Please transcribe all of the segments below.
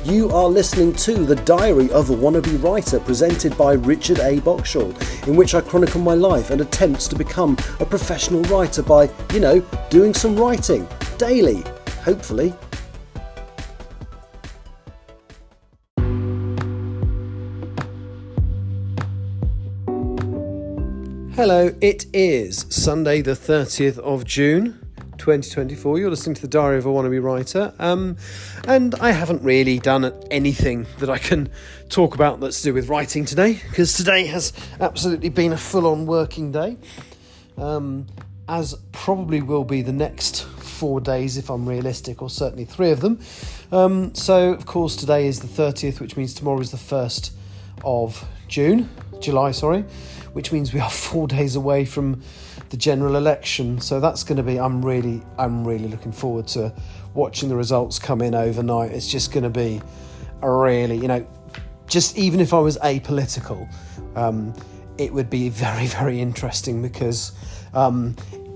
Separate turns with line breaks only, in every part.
You are listening to The Diary of a Wannabe Writer, presented by Richard A. Boxshall, in which I chronicle my life and attempts to become a professional writer by, doing some writing daily, hopefully. Hello, it is Sunday the 30th of June 2024. You're listening to The Diary of a Wannabe Writer, and I haven't really done anything that I can talk about that's to do with writing today, because today has absolutely been a full-on working day, as probably will be the next 4 days if I'm realistic, or certainly 3 of them. So of course today is the 30th, which means tomorrow is the 1st of July, which means we are 4 days away from the general election. So that's going to be, I'm really looking forward to watching the results come in overnight. It's just going to be a really, just even if I was apolitical, it would be very, very interesting, because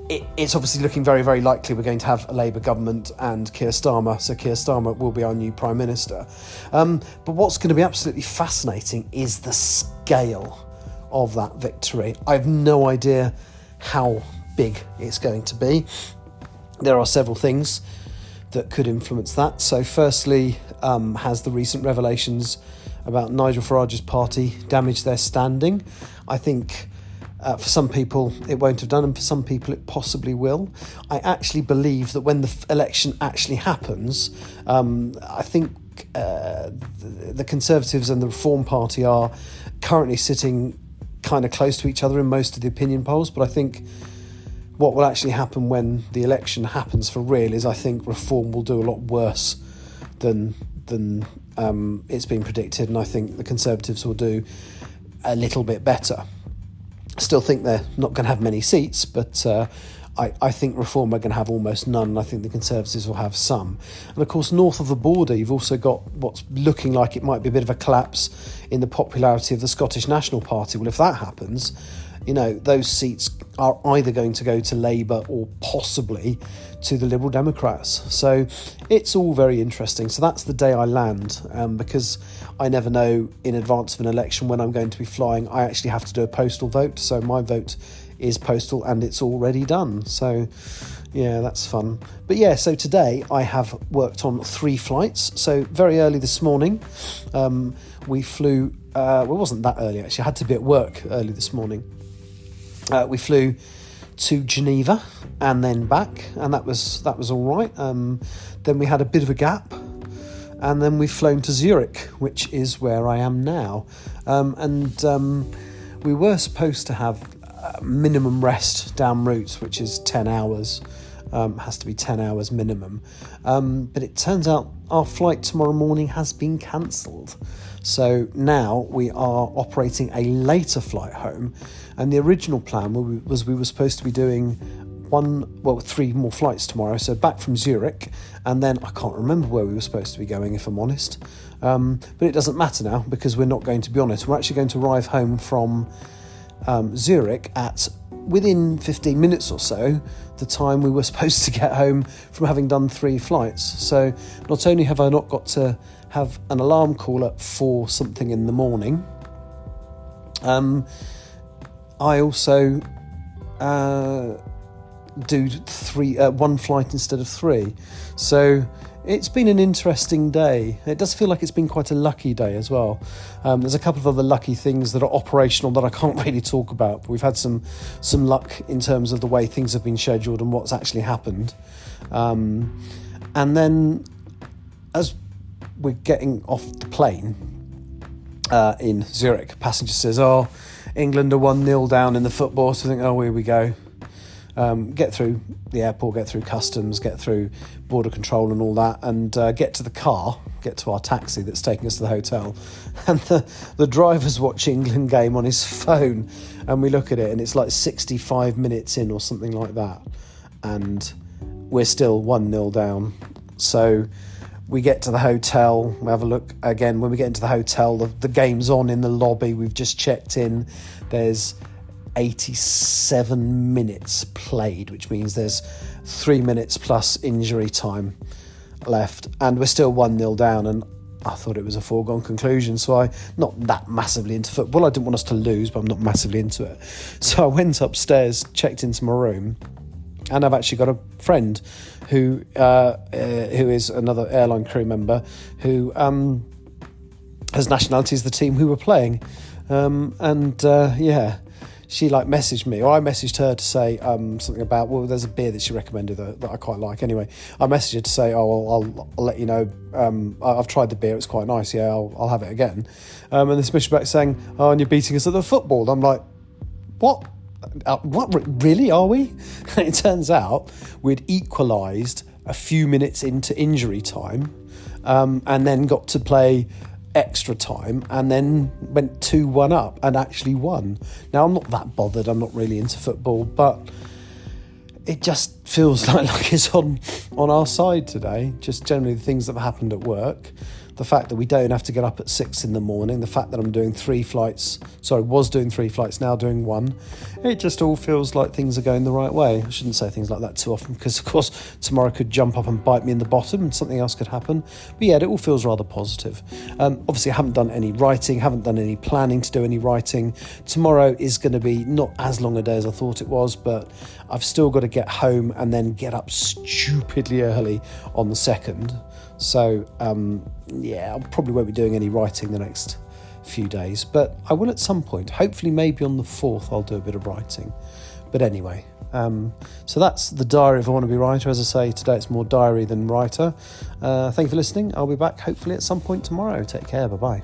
it's obviously looking very, very likely we're going to have a Labour government and Keir Starmer. So Keir Starmer will be our new Prime Minister. But what's going to be absolutely fascinating is the scale of that victory. I have no idea how big it's going to be. There are several things that could influence that. So firstly, has the recent revelations about Nigel Farage's party damaged their standing? I think for some people it won't have done, and for some people it possibly will. I actually believe that when the election actually happens, I think the Conservatives and the Reform Party are currently sitting kind of close to each other in most of the opinion polls, but I think what will actually happen when the election happens for real is I think Reform will do a lot worse than it's been predicted, and I think the Conservatives will do a little bit better. Still think they're not going to have many seats, but I think Reform are going to have almost none, and I think the Conservatives will have some. And of course, north of the border, you've also got what's looking like it might be a bit of a collapse in the popularity of the Scottish National Party. Well, if that happens, those seats are either going to go to Labour or possibly to the Liberal Democrats. So it's all very interesting. So that's the day I land, because I never know in advance of an election when I'm going to be flying. I actually have to do a postal vote, so my vote is postal and it's already done. So yeah, that's fun. But yeah, so today I have worked on 3 flights. So very early this morning, we flew, it wasn't that early actually, I had to be at work early this morning. We flew to Geneva and then back, and that was all right. Then we had a bit of a gap, and then we've flown to Zurich, which is where I am now. We were supposed to have minimum rest down route, which is 10 hours. Has to be 10 hours minimum. But it turns out our flight tomorrow morning has been cancelled. So now we are operating a later flight home. And the original plan was we were supposed to be doing 3 more flights tomorrow. So back from Zurich, and then I can't remember where we were supposed to be going, if I'm honest. But it doesn't matter now, because we're not going to be on it. We're actually going to arrive home from Zurich at within 15 minutes or so the time we were supposed to get home from having done 3 flights. So not only have I not got to have an alarm call at 4 something in the morning, I also do 1 flight instead of 3. So it's been an interesting day. It does feel like it's been quite a lucky day as well. There's a couple of other lucky things that are operational that I can't really talk about, but we've had some luck in terms of the way things have been scheduled and what's actually happened. And then as we're getting off the plane in Zurich, passenger says, England are 1-0 down in the football. So I think, here we go. Get through the airport, get through customs, get through border control and all that, and get to our taxi that's taking us to the hotel. And the driver's watching England game on his phone, and we look at it and it's like 65 minutes in or something like that, and we're still 1-0 down. So we get to the hotel, we have a look again. When we get into the hotel, the game's on in the lobby. We've just checked in. There's 87 minutes played, which means there's 3 minutes plus injury time left, and we're still 1-0 down. And I thought it was a foregone conclusion. So I'm not that massively into football. I didn't want us to lose, but I'm not massively into it. So I went upstairs, checked into my room, and I've actually got a friend who is another airline crew member who has nationality as the team we were playing. She messaged me, or I messaged her to say something about, well, there's a beer that she recommended that I quite like. Anyway, I messaged her to say, I'll let you know. I've tried the beer; it's quite nice. Yeah, I'll have it again. And then she messaged back saying, and you're beating us at the football. I'm like, what? What? Really? Are we? And it turns out we'd equalised a few minutes into injury time, and then got to play extra time and then went 2-1 up and actually won. Now, I'm not that bothered. I'm not really into football, but it just feels like it's on our side today. Just generally the things that have happened at work. The fact that we don't have to get up at 6 in the morning, the fact that I'm doing 3 flights, was doing 3 flights, now doing 1. It just all feels like things are going the right way. I shouldn't say things like that too often because, of course, tomorrow could jump up and bite me in the bottom and something else could happen. But yeah, it all feels rather positive. Obviously, I haven't done any writing, haven't done any planning to do any writing. Tomorrow is going to be not as long a day as I thought it was, but I've still got to get home and then get up stupidly early on the 2nd. So, I probably won't be doing any writing the next few days, but I will at some point. Hopefully, maybe on the 4th, I'll do a bit of writing. But anyway, so that's the Diary of a Wannabe Writer. As I say, today it's more diary than writer. Thank you for listening. I'll be back hopefully at some point tomorrow. Take care. Bye-bye.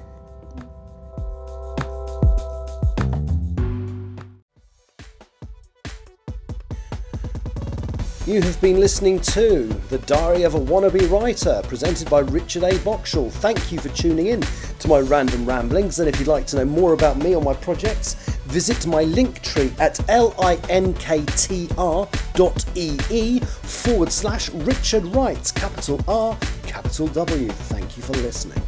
You have been listening to The Diary of a Wannabe Writer, presented by Richard A. Boxall. Thank you for tuning in to my random ramblings, and if you'd like to know more about me or my projects, visit my link tree at linktr.ee/Richard Wright, capital R, capital W. Thank you for listening.